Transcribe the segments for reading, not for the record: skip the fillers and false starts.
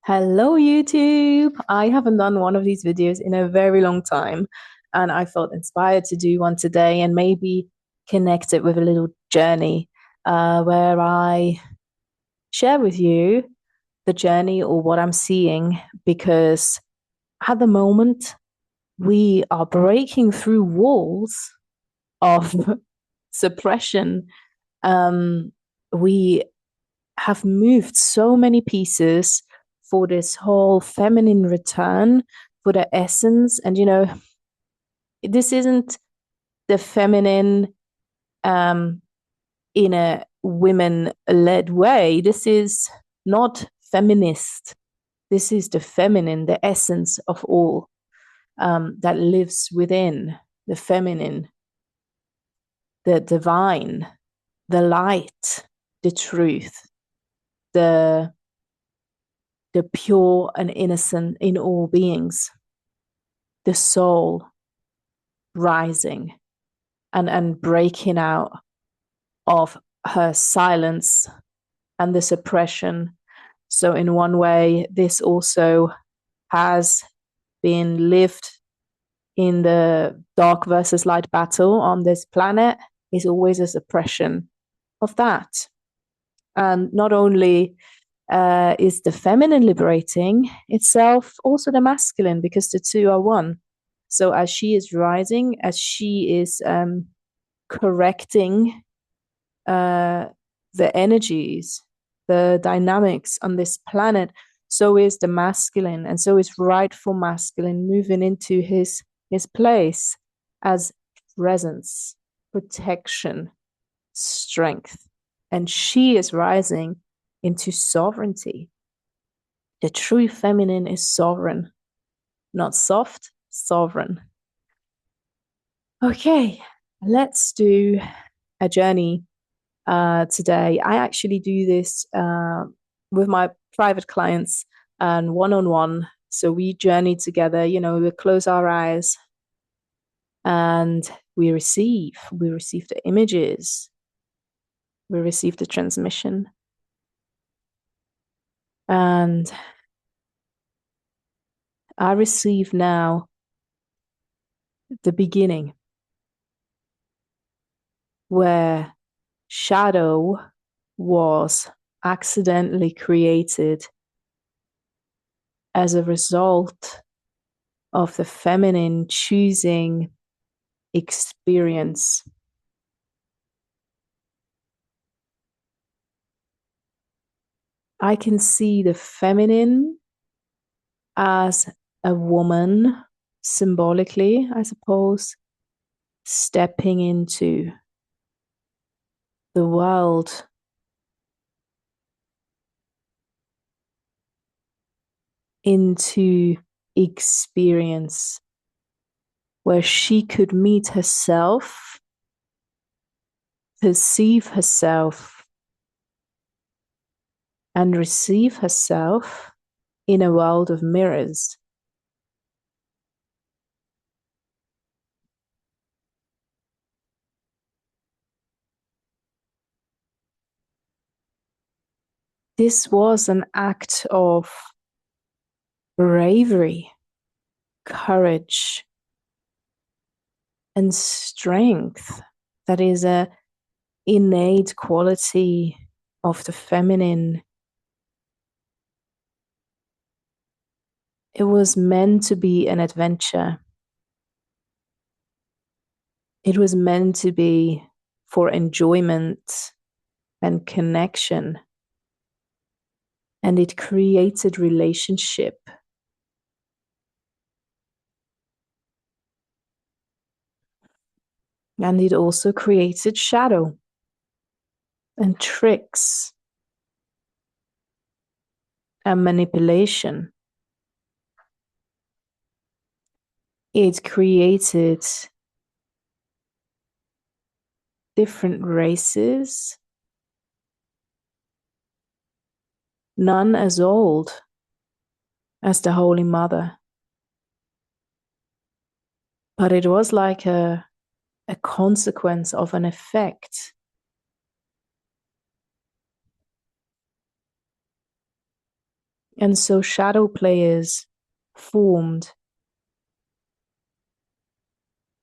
Hello, YouTube. I haven't done one of these videos in a very long time, and I felt inspired to do one today and maybe connect it with a little journey where I share with you the journey or what I'm seeing because at the moment we are breaking through walls of suppression. Um, we have moved so many pieces for this whole feminine return, for the essence. And, this isn't the feminine um, in a women led way. This is not feminist. This is the feminine, the essence of all that lives within the feminine, the divine, the light, the truth, the the pure and innocent in all beings, the soul rising and breaking out of her silence and the suppression. So, in one way, this also has been lived in the dark versus light battle on this planet, is always a suppression of that. And not only is the feminine liberating itself, also the masculine, because the two are one. So as she is rising, as she is correcting the energies, the dynamics on this planet, so is the masculine, and so is rightful masculine moving into his place as presence, protection, strength, and she is rising into sovereignty. The true feminine is sovereign, not soft, sovereign. Okay, let's do a journey today. I actually do this with my private clients and one on one. So we journey together, we close our eyes and we receive the images, we receive the transmission. And I receive now the beginning where shadow was accidentally created as a result of the feminine choosing experience. I can see the feminine as a woman, symbolically, I suppose, stepping into the world, into experience, where she could meet herself, perceive herself, and receive herself in a world of mirrors. This was an act of bravery, courage, and strength that is a innate quality of the feminine. It was meant to be an adventure. It was meant to be for enjoyment and connection. And it created relationship. And it also created shadow and tricks and manipulation. It created different races, none as old as the Holy Mother. But it was like a consequence of an effect. And so shadow players formed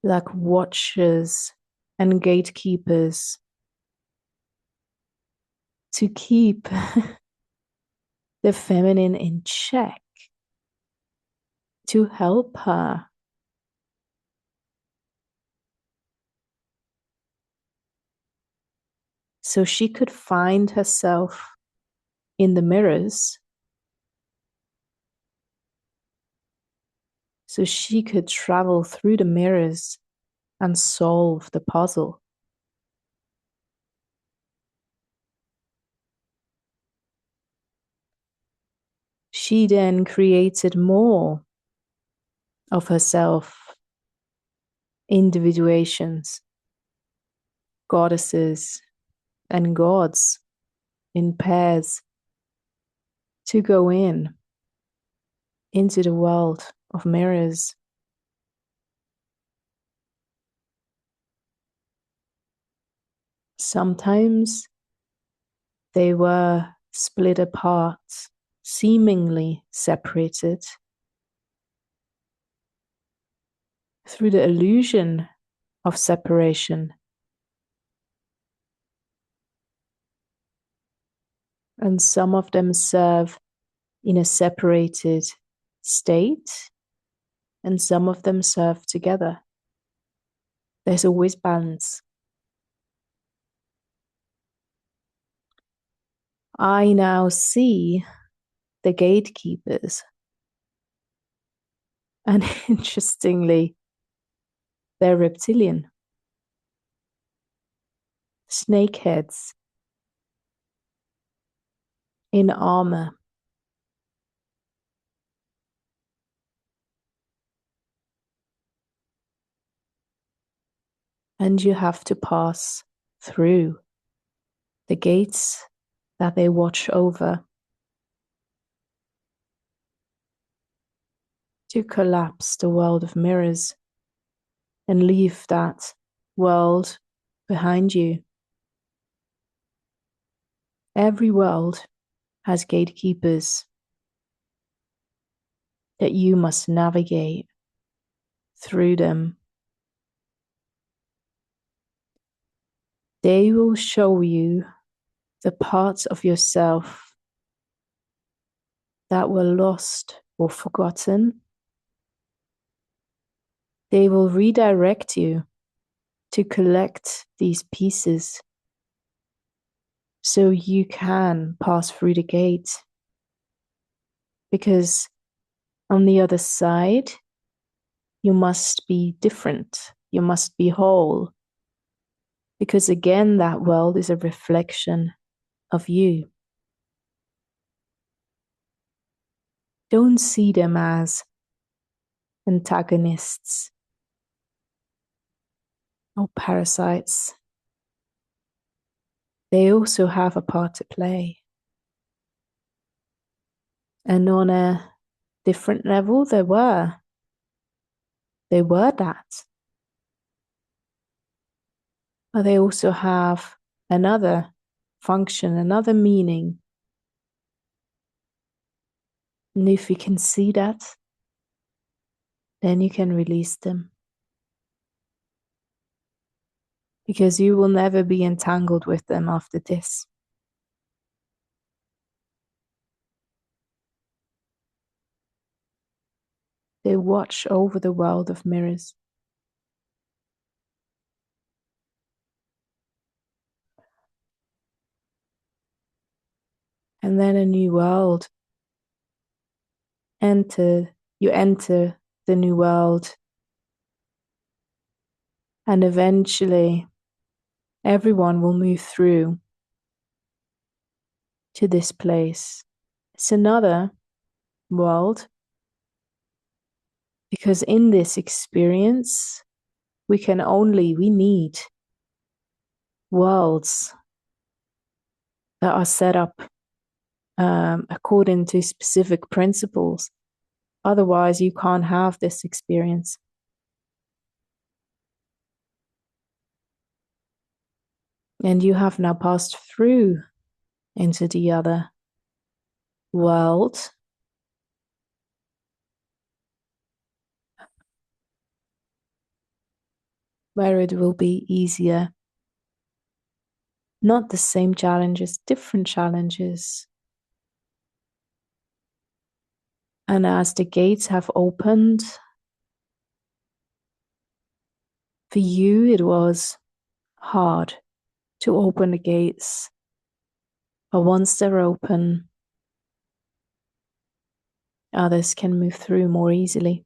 like watchers and gatekeepers to keep the feminine in check, to help her. So she could find herself in the mirrors. So she could travel through the mirrors and solve the puzzle. She then created more of herself, individuations, goddesses, and gods in pairs to go into the world of mirrors. Sometimes they were split apart, seemingly separated through the illusion of separation. And some of them serve in a separated state, and some of them serve together. There's always balance. I now see the gatekeepers. And interestingly, they're reptilian, snakeheads in armor. And you have to pass through the gates that they watch over to collapse the world of mirrors and leave that world behind you. Every world has gatekeepers that you must navigate through them. They will show you the parts of yourself that were lost or forgotten. They will redirect you to collect these pieces so you can pass through the gate. Because on the other side, you must be different. You must be whole. Because again, that world is a reflection of you. Don't see them as antagonists or parasites. They also have a part to play. And on a different level, they were that. But they also have another function, another meaning. And if you can see that, then you can release them. Because you will never be entangled with them after this. They watch over the world of mirrors. And then a new world. You enter the new world. And eventually, everyone will move through to this place. It's another world. Because in this experience, we need worlds that are set up according to specific principles. Otherwise, you can't have this experience. And you have now passed through into the other world, where it will be easier. Not the same challenges, different challenges. And as the gates have opened, for you, it was hard to open the gates. But once they're open, others can move through more easily.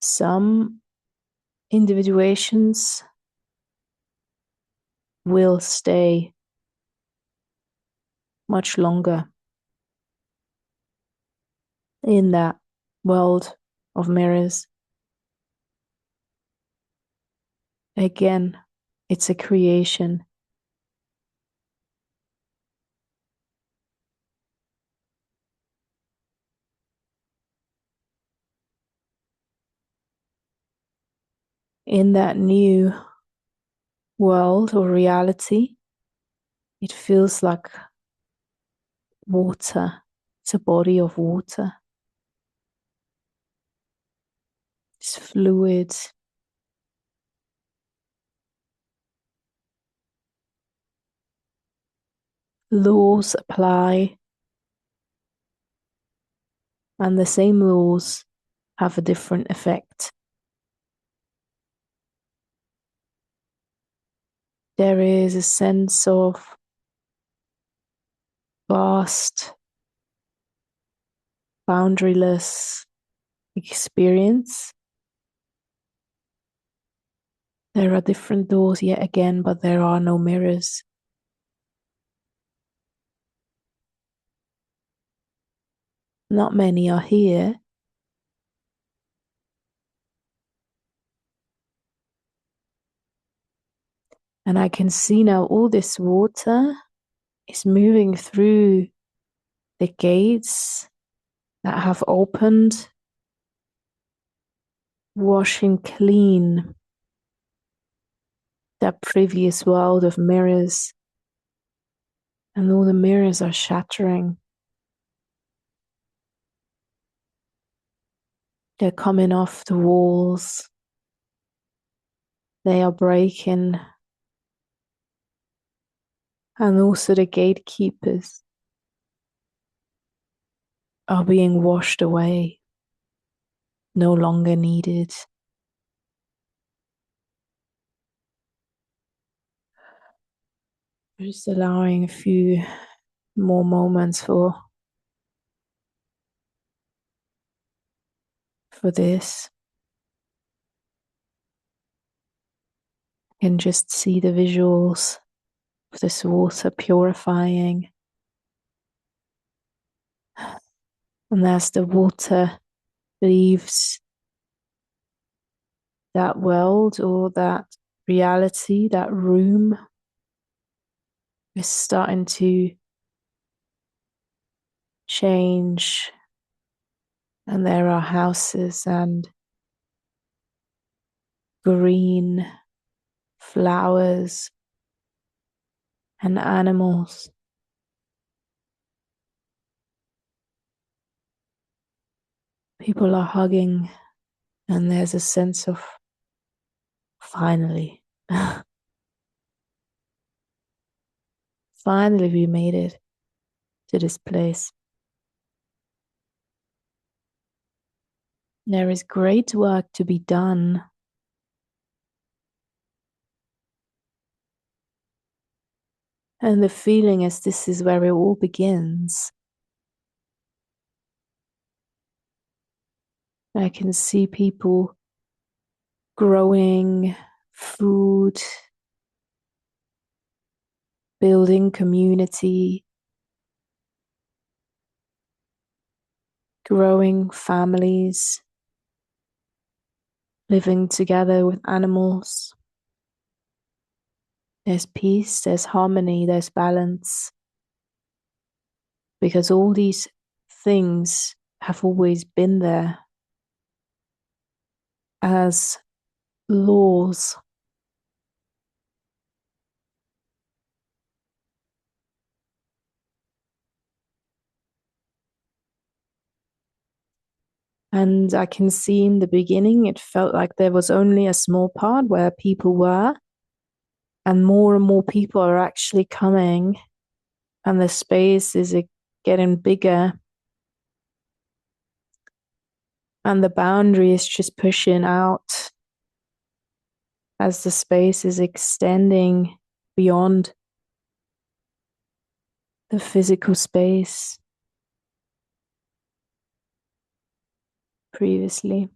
Some individuations will stay much longer in that world of mirrors. Again, it's a creation. In that new world or reality, it feels like water. It's a body of water. It's fluid. Laws apply, and the same laws have a different effect. There is a sense of vast, boundaryless experience. There are different doors yet again, but there are no mirrors. Not many are here. And I can see now all this water is moving through the gates that have opened, washing clean that previous world of mirrors. And all the mirrors are shattering. They're coming off the walls. They are breaking. And also the gatekeepers are being washed away, no longer needed. Just allowing a few more moments for this. You can just see the visuals of this water purifying. And as the water leaves that world or that reality, that room is starting to change. And there are houses and green flowers and animals. People are hugging, and there's a sense of finally, finally, we made it to this place. There is great work to be done. And the feeling is this is where it all begins. I can see people growing food, building community, growing families, living together with animals. There's peace, there's harmony, there's balance. Because all these things have always been there as laws. And I can see in the beginning, it felt like there was only a small part where people were, and more people are actually coming, and the space is getting bigger, and the boundary is just pushing out as the space is extending beyond the physical space previously.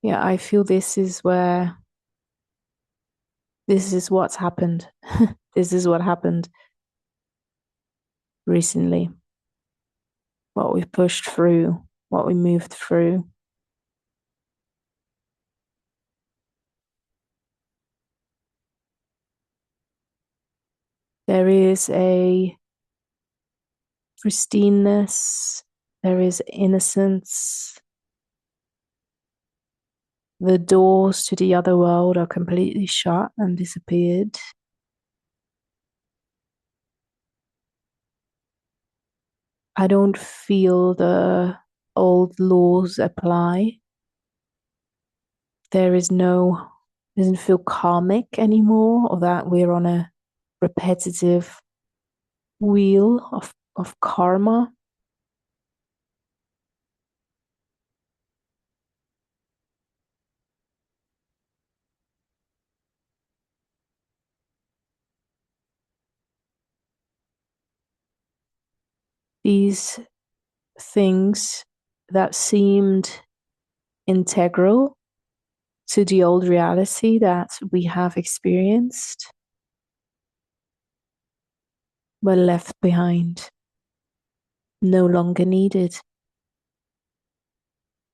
Yeah, I feel this is what's happened. This is what happened recently, what we've pushed through, what we moved through. There is a pristineness, there is innocence. The doors to the other world are completely shut and disappeared. I don't feel the old laws apply. There is no, doesn't feel karmic anymore, or that we're on a repetitive wheel of karma. These things that seemed integral to the old reality that we have experienced were left behind, no longer needed.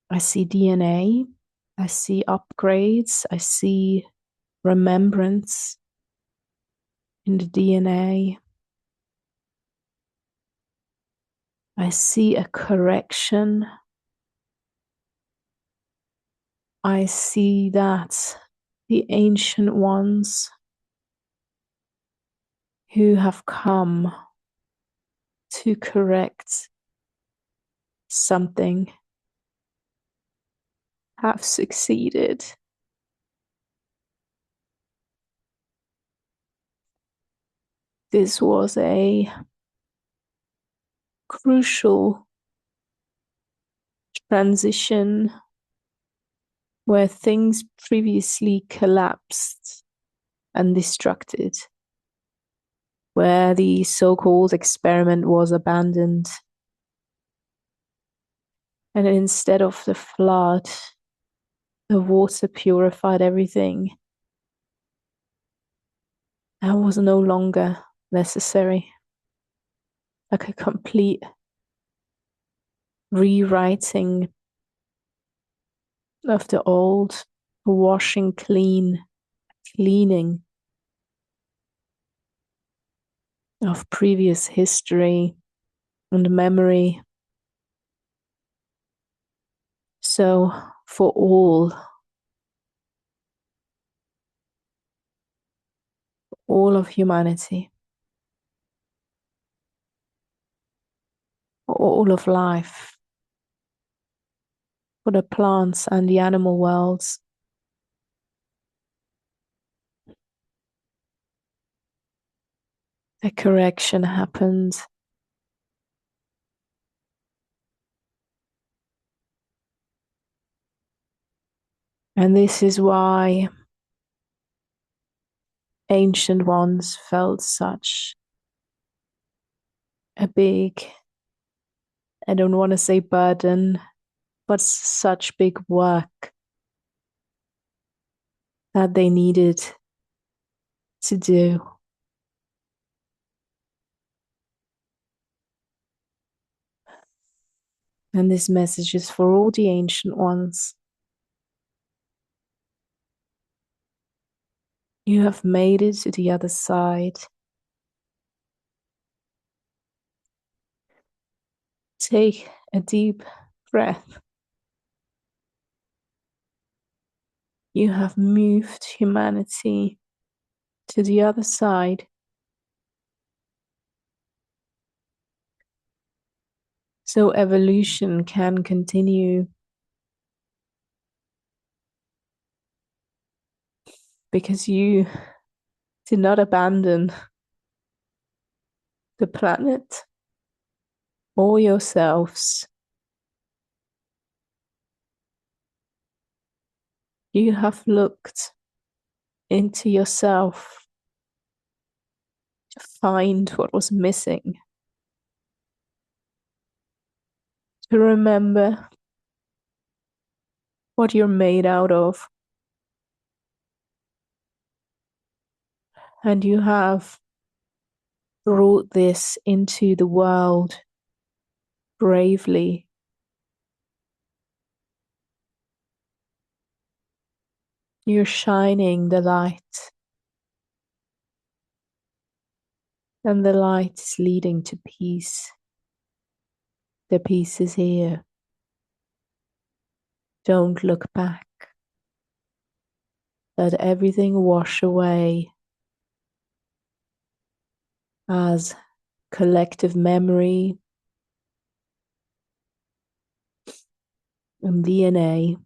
I see DNA, I see upgrades, I see remembrance in the DNA. I see a correction. I see that the ancient ones who have come to correct something have succeeded. This was a crucial transition where things previously collapsed and destructed, where the so-called experiment was abandoned. And instead of the flood, the water purified everything. That was no longer necessary. Like a complete rewriting of the old, washing clean, cleaning of previous history and memory. So, for all of humanity, all of life, for the plants and the animal worlds, a correction happened. And this is why ancient ones felt such a big, I don't want to say burden, but such big work that they needed to do. And this message is for all the ancient ones. You have made it to the other side. Take a deep breath. You have moved humanity to the other side. So evolution can continue because you did not abandon the planet or yourselves. You have looked into yourself to find what was missing, to remember what you're made out of. And you have brought this into the world bravely. You're shining the light, and the light is leading to peace. The peace is here. Don't look back. Let everything wash away as collective memory and DNA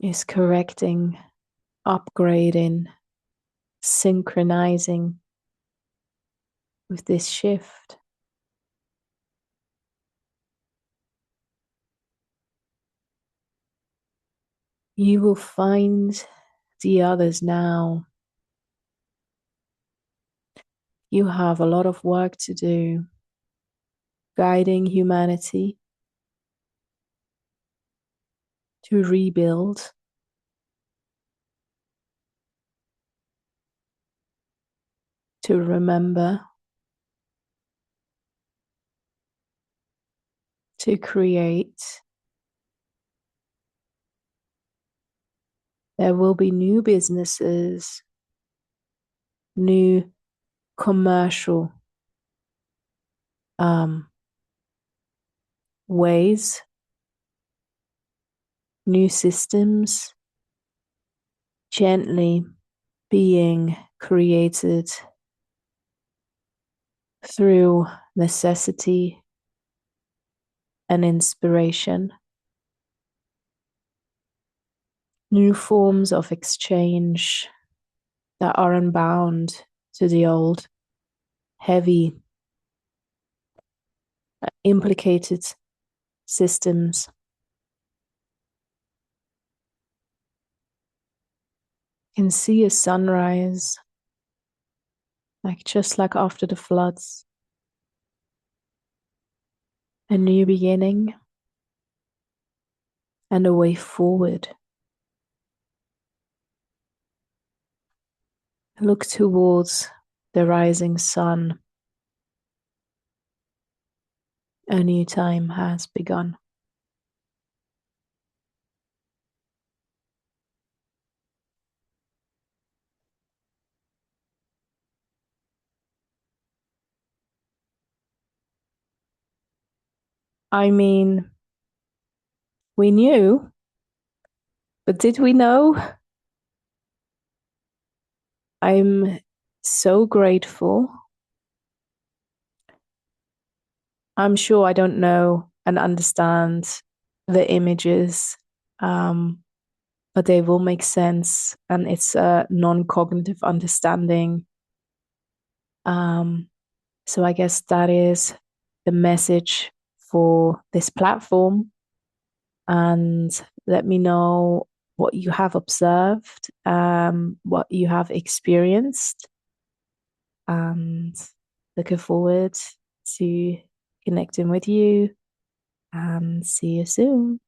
is correcting, upgrading, synchronizing with this shift. You will find the others now. You have a lot of work to do, guiding humanity to rebuild, to remember, to create. There will be new businesses, new commercial ways, new systems gently being created through necessity and inspiration. New forms of exchange that are unbound to the old, heavy, implicated systems. You can see a sunrise, just like after the floods, a new beginning and a way forward. Look towards the rising sun. A new time has begun. I mean, we knew, but did we know? I'm so grateful. I'm sure I don't know and understand the images, but they will make sense. And it's a non-cognitive understanding. So I guess that is the message for this platform. And let me know what you have observed, what you have experienced, and looking forward to connecting with you and see you soon.